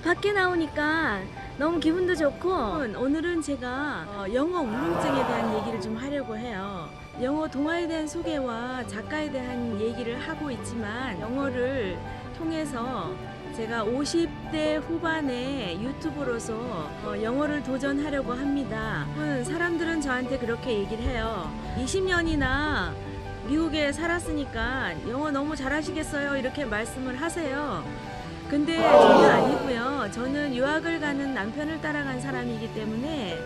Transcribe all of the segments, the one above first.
밖에 나오니까 너무 기분도 좋고, 오늘은 제가 영어 울렁증에 대한 얘기를 좀 하려고 해요. 영어 동화에 대한 소개와 작가에 대한 얘기를 하고 있지만, 영어를 통해서 제가 50대 후반의 유튜버로서 영어를 도전하려고 합니다. 사람들은 저한테 그렇게 얘기를 해요. 20년이나 미국에 살았으니까 영어 너무 잘하시겠어요? 이렇게 말씀을 하세요. 근데 전혀 아니고요. 저는 유학을 가는 남편을 따라간 사람이기 때문에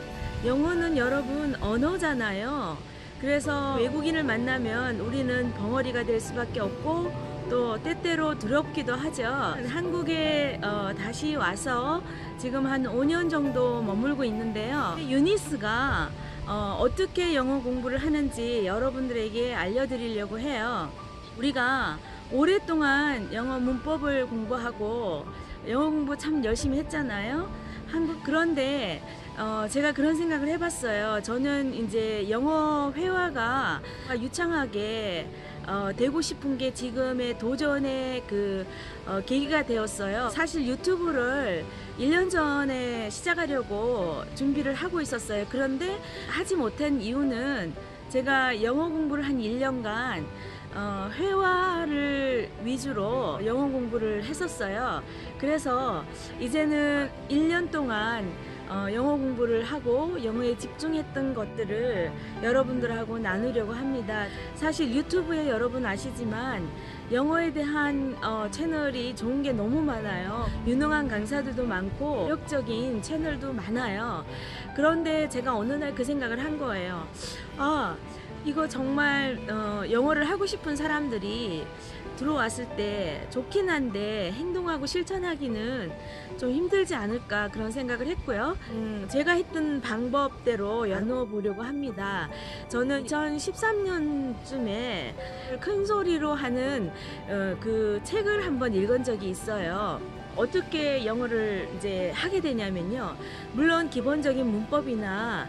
영어는 여러분 언어잖아요. 그래서 외국인을 만나면 우리는 벙어리가 될 수밖에 없고, 또 때때로 두렵기도 하죠. 한국에 다시 와서 지금 한 5년 정도 머물고 있는데요. 유니스가 어떻게 영어 공부를 하는지 여러분들에게 알려드리려고 해요. 우리가 오랫동안 영어 문법을 공부하고 영어 공부 참 열심히 했잖아요. 그런데 제가 그런 생각을 해봤어요. 저는 이제 영어 회화가 유창하게 되고 싶은 게 지금의 도전의 계기가 되었어요. 사실 유튜브를 1년 전에 시작하려고 준비를 하고 있었어요. 그런데 하지 못한 이유는 제가 영어 공부를 한 1년간 회화를 위주로 영어 공부를 했었어요. 그래서 이제는 1년 동안 영어 공부를 하고 영어에 집중했던 것들을 여러분들하고 나누려고 합니다. 사실 유튜브에 여러분 아시지만 영어에 대한 채널이 좋은 게 너무 많아요. 유능한 강사들도 많고 매력적인 채널도 많아요. 그런데 제가 어느 날 그 생각을 한 거예요. 이거 정말 영어를 하고 싶은 사람들이 들어왔을 때 좋긴 한데 행동하고 실천하기는 좀 힘들지 않을까, 그런 생각을 했고요. 제가 했던 방법대로 나누어 보려고 합니다. 저는 2013년쯤에 큰 소리로 하는 그 책을 한번 읽은 적이 있어요. 어떻게 영어를 이제 하게 되냐면요. 물론 기본적인 문법이나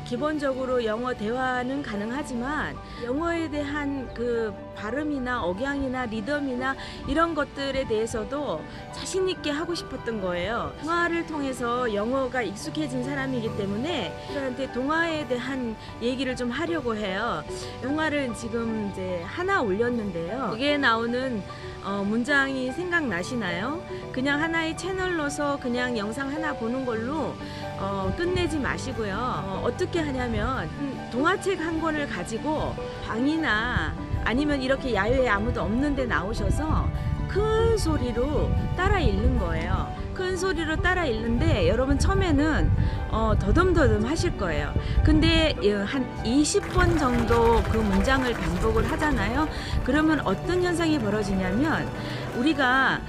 기본적으로 영어 대화는 가능하지만 영어에 대한 그 발음이나 억양이나 리듬이나 이런 것들에 대해서도 자신 있게 하고 싶었던 거예요. 동화를 통해서 영어가 익숙해진 사람이기 때문에 저한테 동화에 대한 얘기를 좀 하려고 해요. 동화를 지금 이제 하나 올렸는데요. 거기에 나오는 문장이 생각나시나요? 그냥 하나의 채널로서 그냥 영상 하나 보는 걸로 끝내지 마시고요. 어떻게 하냐면 동화책 한 권을 가지고 방이나 아니면 이렇게 야외에 아무도 없는 데 나오셔서 큰 소리로 따라 읽는 거예요. 큰 소리로 따라 읽는데 여러분 처음에는 더듬더듬 하실 거예요. 근데 한 20번 정도 그 문장을 반복을 하잖아요. 그러면 어떤 현상이 벌어지냐면 우리가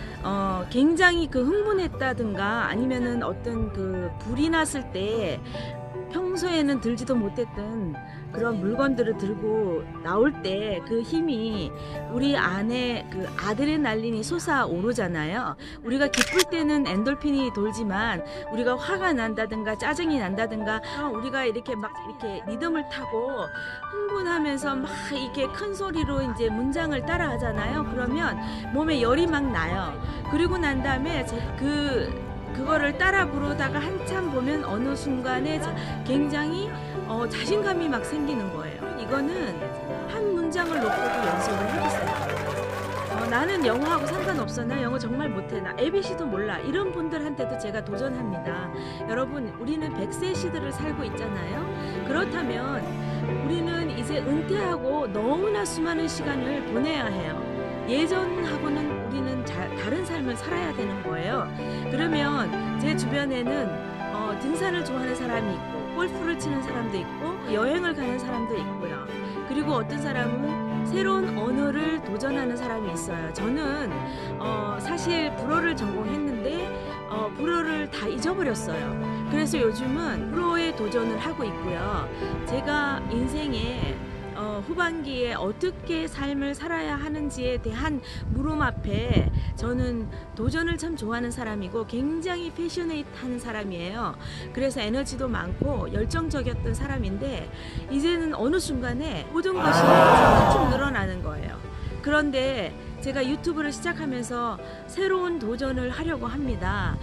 굉장히 흥분했다든가 아니면은 어떤 불이 났을 때 평소에는 들지도 못했던 그런 물건들을 들고 나올 때 그 힘이 우리 안에 아드레날린이 솟아오르잖아요. 우리가 기쁠 때는 엔돌핀이 돌지만 우리가 화가 난다든가 짜증이 난다든가 우리가 이렇게 리듬을 타고 흥분하면서 막 이렇게 큰 소리로 이제 문장을 따라 하잖아요. 그러면 몸에 열이 막 나요. 그리고 난 다음에 그거를 따라 부르다가 한참 보면 어느 순간에 굉장히 자신감이 막 생기는 거예요. 이거는 한 문장을 놓고도 연습을 해보세요. 나는 영어하고 상관없어. 나 영어 정말 못해. 나 ABC도 몰라. 이런 분들한테도 제가 도전합니다. 여러분, 우리는 100세 시대를 살고 있잖아요. 그렇다면 우리는 이제 은퇴하고 너무나 수많은 시간을 보내야 해요. 예전하고는 우리는 다른 삶을 살아야 되는 거예요. 그러면 제 주변에는 등산을 좋아하는 사람이 있고 골프를 치는 사람도 있고 여행을 가는 사람도 있고요. 그리고 어떤 사람은 새로운 언어를 도전하는 사람이 있어요. 저는 사실 불어를 전공했는데 불어를 다 잊어버렸어요. 그래서 요즘은 불어에 도전을 하고 있고요. 제가 인생에 후반기에 어떻게 삶을 살아야 하는지에 대한 물음 앞에 저는 도전을 참 좋아하는 사람이고 굉장히 패셔네이트한 사람이에요. 그래서 에너지도 많고 열정적이었던 사람인데 이제는 어느 순간에 모든 것이 쭉쭉 늘어나는 거예요. 그런데 제가 유튜브를 시작하면서 새로운 도전을 하려고 합니다.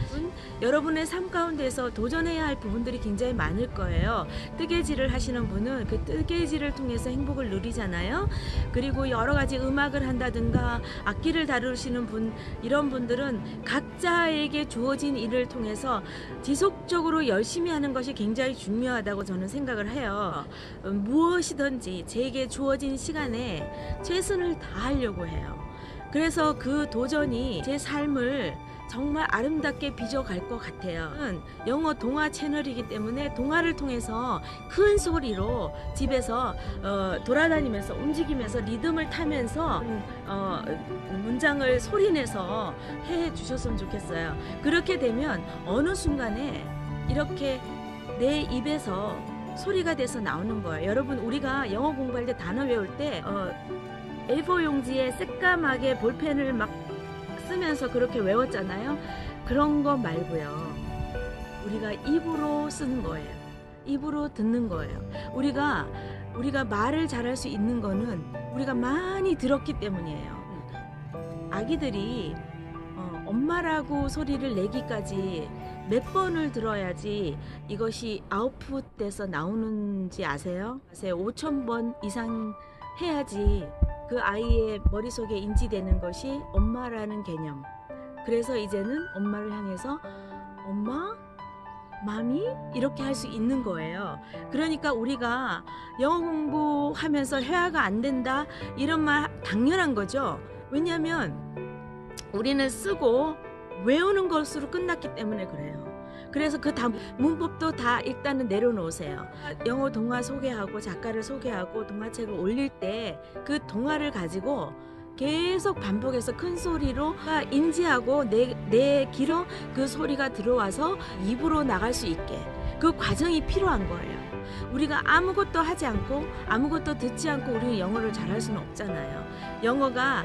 여러분의 삶 가운데서 도전해야 할 부분들이 굉장히 많을 거예요. 뜨개질을 하시는 분은 그 뜨개질을 통해서 행복을 누리잖아요. 그리고 여러 가지 음악을 한다든가 악기를 다루시는 분, 이런 분들은 각자에게 주어진 일을 통해서 지속적으로 열심히 하는 것이 굉장히 중요하다고 저는 생각을 해요. 무엇이든지 제게 주어진 시간에 최선을 다하려고 해요. 그래서 그 도전이 제 삶을 정말 아름답게 빚어갈 것 같아요. 영어 동화 채널이기 때문에 동화를 통해서 큰 소리로 집에서 돌아다니면서 움직이면서 리듬을 타면서 문장을 소리내서 해 주셨으면 좋겠어요. 그렇게 되면 어느 순간에 이렇게 내 입에서 소리가 돼서 나오는 거예요. 여러분, 우리가 영어 공부할 때 단어 외울 때 A4 용지에 새까맣게 볼펜을 막 쓰면서 그렇게 외웠잖아요. 그런 거 말고요. 우리가 입으로 쓰는 거예요. 입으로 듣는 거예요. 우리가 말을 잘할 수 있는 거는 우리가 많이 들었기 때문이에요. 아기들이 엄마라고 소리를 내기까지 몇 번을 들어야지 이것이 아웃풋돼서 나오는지 아세요? 5,000번 이상 해야지 그 아이의 머릿속에 인지되는 것이 엄마라는 개념. 그래서 이제는 엄마를 향해서 엄마? 마미? 이렇게 할 수 있는 거예요. 그러니까 우리가 영어 공부하면서 회화가 안 된다 이런 말 당연한 거죠. 왜냐하면 우리는 쓰고 외우는 것으로 끝났기 때문에 그래요. 그래서 그 다음 문법도 다 일단은 내려놓으세요. 영어 동화 소개하고 작가를 소개하고 동화책을 올릴 때 그 동화를 가지고 계속 반복해서 큰 소리로 인지하고 내 귀로 그 소리가 들어와서 입으로 나갈 수 있게 그 과정이 필요한 거예요. 우리가 아무것도 하지 않고 아무것도 듣지 않고 우리는 영어를 잘할 수는 없잖아요. 영어가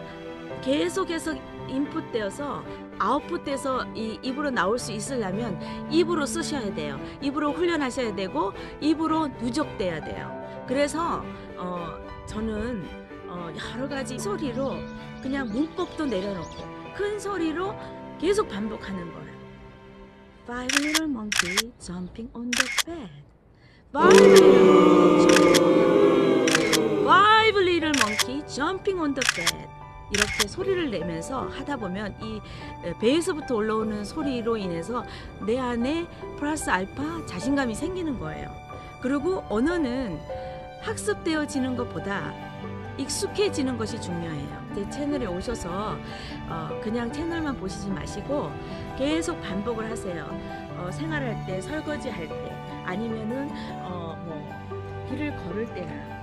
계속해서 인풋되어서 아웃풋돼서 입으로 나올 수 있으려면 입으로 쓰셔야 돼요. 입으로 훈련하셔야 되고 입으로 누적돼야 돼요. 그래서 저는 여러 가지 소리로 그냥 문법도 내려놓고 큰 소리로 계속 반복하는 거예요. Five little monkey jumping on the bed. Five little monkey jumping on the bed. 이렇게 소리를 내면서 하다 보면 이 배에서부터 올라오는 소리로 인해서 내 안에 플러스 알파 자신감이 생기는 거예요. 그리고 언어는 학습되어지는 것보다 익숙해지는 것이 중요해요. 제 채널에 오셔서 그냥 채널만 보시지 마시고 계속 반복을 하세요. 생활할 때, 설거지할 때, 아니면은 길을 걸을 때나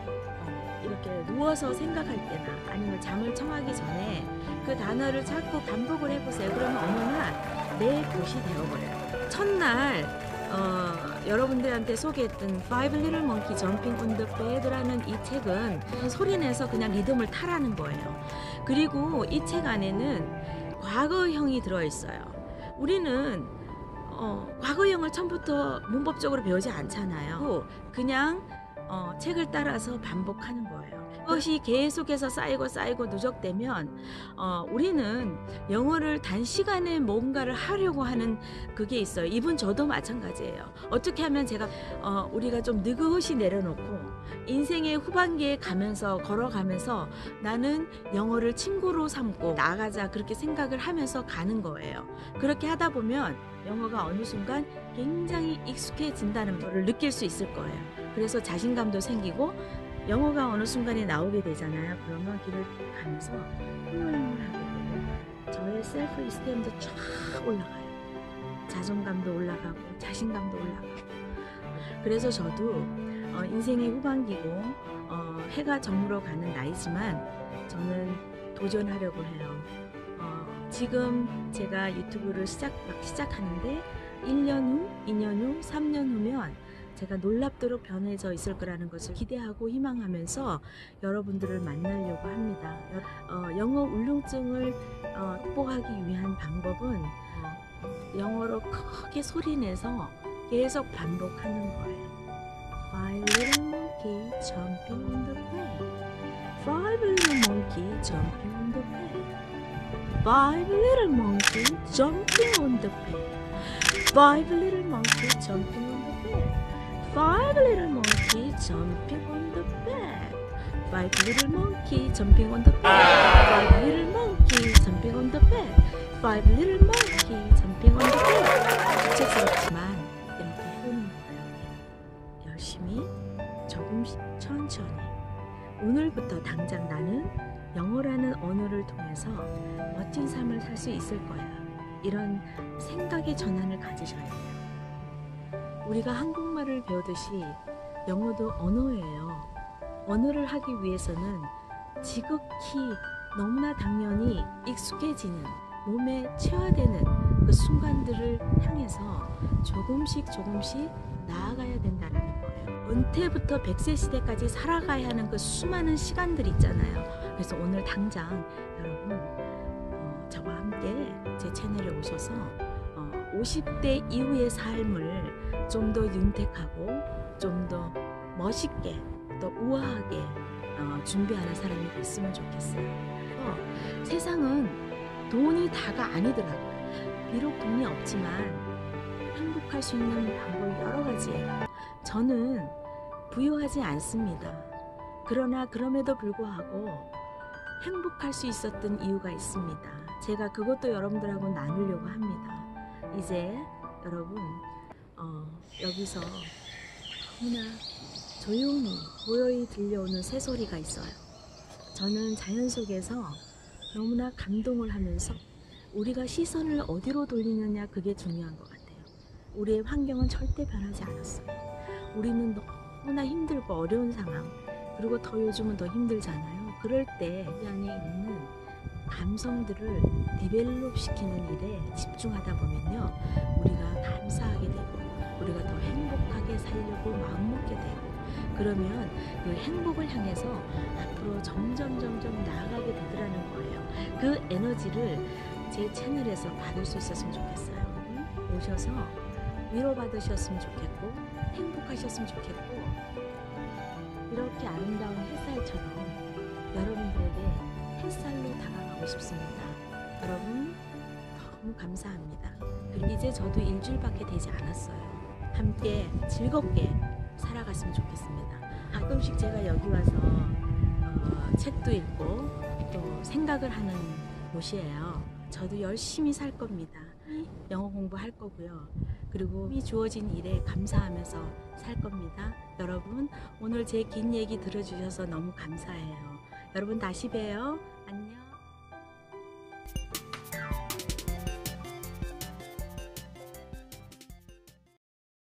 이렇게 누워서 생각할 때나 아니면 잠을 청하기 전에 그 단어를 자꾸 반복을 해보세요. 그러면 어느 날 내 것이 되어버려요. 첫날 여러분들한테 소개했던 Five Little Monkey Jumping on the Bed라는 이 책은 소리내서 그냥 리듬을 타라는 거예요. 그리고 이 책 안에는 과거형이 들어있어요. 우리는 과거형을 처음부터 문법적으로 배우지 않잖아요. 그냥 책을 따라서 반복하는 거예요. 그것이 계속해서 쌓이고 누적되면 우리는 영어를 단시간에 뭔가를 하려고 하는 그게 있어요. 이분 저도 마찬가지예요. 어떻게 하면 제가 우리가 좀 느긋이 내려놓고 인생의 후반기에 걸어가면서 나는 영어를 친구로 삼고 나가자 그렇게 생각을 하면서 가는 거예요. 그렇게 하다 보면 영어가 어느 순간 굉장히 익숙해진다는 것을 느낄 수 있을 거예요. 그래서 자신감도 생기고 영어가 어느 순간에 나오게 되잖아요. 그러면 길을 가면서 흐물흐물하게 되고 저의 셀프 이스템도 쫙 올라가요. 자존감도 올라가고 자신감도 올라가고. 그래서 저도 인생의 후반기고 해가 저물어 가는 나이지만 저는 도전하려고 해요. 지금 제가 유튜브를 막 시작하는데 1년 후, 2년 후, 3년 후면 제가 놀랍도록 변해져 있을 거라는 것을 기대하고 희망하면서 여러분들을 만나려고 합니다. 영어 울렁증을 극복하기 위한 방법은 영어로 크게 소리내서 계속 반복하는 거예요. Five little monkey jumping on the bed. Five little monkey jumping on the bed. Five little monkey jumping on the bed. Five little monkey jumping on the bed. Five little monkey jumping on the bed. Five little monkey jumping on the bed. Five little monkey jumping on the bed. Five little monkey jumping on the bed. 주책스럽지만 이렇게 해보는 거예요. 열심히 조금씩 천천히. 오늘부터 당장 나는 영어라는 언어를 통해서 멋진 삶을 살 수 있을 거야. 이런 생각의 전환을 가지셔야 돼요. 우리가 한국말을 배우듯이 영어도 언어예요. 언어를 하기 위해서는 지극히 너무나 당연히 익숙해지는 몸에 체화되는 그 순간들을 향해서 조금씩 나아가야 된다는 거예요. 은퇴부터 100세 시대까지 살아가야 하는 그 수많은 시간들 있잖아요. 그래서 오늘 당장 여러분 저와 함께 제 채널에 오셔서 50대 이후의 삶을 좀 더 윤택하고 좀 더 멋있게 또 우아하게 준비하는 사람이 됐으면 좋겠어요. 세상은 돈이 다가 아니더라고요. 비록 돈이 없지만 행복할 수 있는 방법이 여러 가지예요. 저는 부유하지 않습니다. 그러나 그럼에도 불구하고 행복할 수 있었던 이유가 있습니다. 제가 그것도 여러분들하고 나누려고 합니다. 이제 여러분 여기서 너무나 조용히 고요히 들려오는 새소리가 있어요. 저는 자연 속에서 너무나 감동을 하면서 우리가 시선을 어디로 돌리느냐 그게 중요한 것 같아요. 우리의 환경은 절대 변하지 않았어요. 우리는 너무나 힘들고 어려운 상황, 그리고 더 요즘은 더 힘들잖아요. 그럴 때 이 안에 있는 감성들을 디벨롭 시키는 일에 집중하다 보면요, 우리가 감사하게 되고 우리가 더 행복하게 살려고 마음먹게 되고, 그러면 그 행복을 향해서 앞으로 점점 나아가게 되더라는 거예요. 그 에너지를 제 채널에서 받을 수 있었으면 좋겠어요. 오셔서 위로받으셨으면 좋겠고 행복하셨으면 좋겠고, 이렇게 아름다운 햇살처럼 여러분들에게 햇살로 다가가고 싶습니다. 여러분 너무 감사합니다. 그리고 이제 저도 일주일밖에 되지 않았어요. 함께 즐겁게 살아갔으면 좋겠습니다. 가끔씩 제가 여기 와서 책도 읽고 또 생각을 하는 곳이에요. 저도 열심히 살 겁니다. 영어 공부할 거고요. 그리고 이 주어진 일에 감사하면서 살 겁니다. 여러분 오늘 제 긴 얘기 들어주셔서 너무 감사해요. 여러분 다시 봬요. 안녕.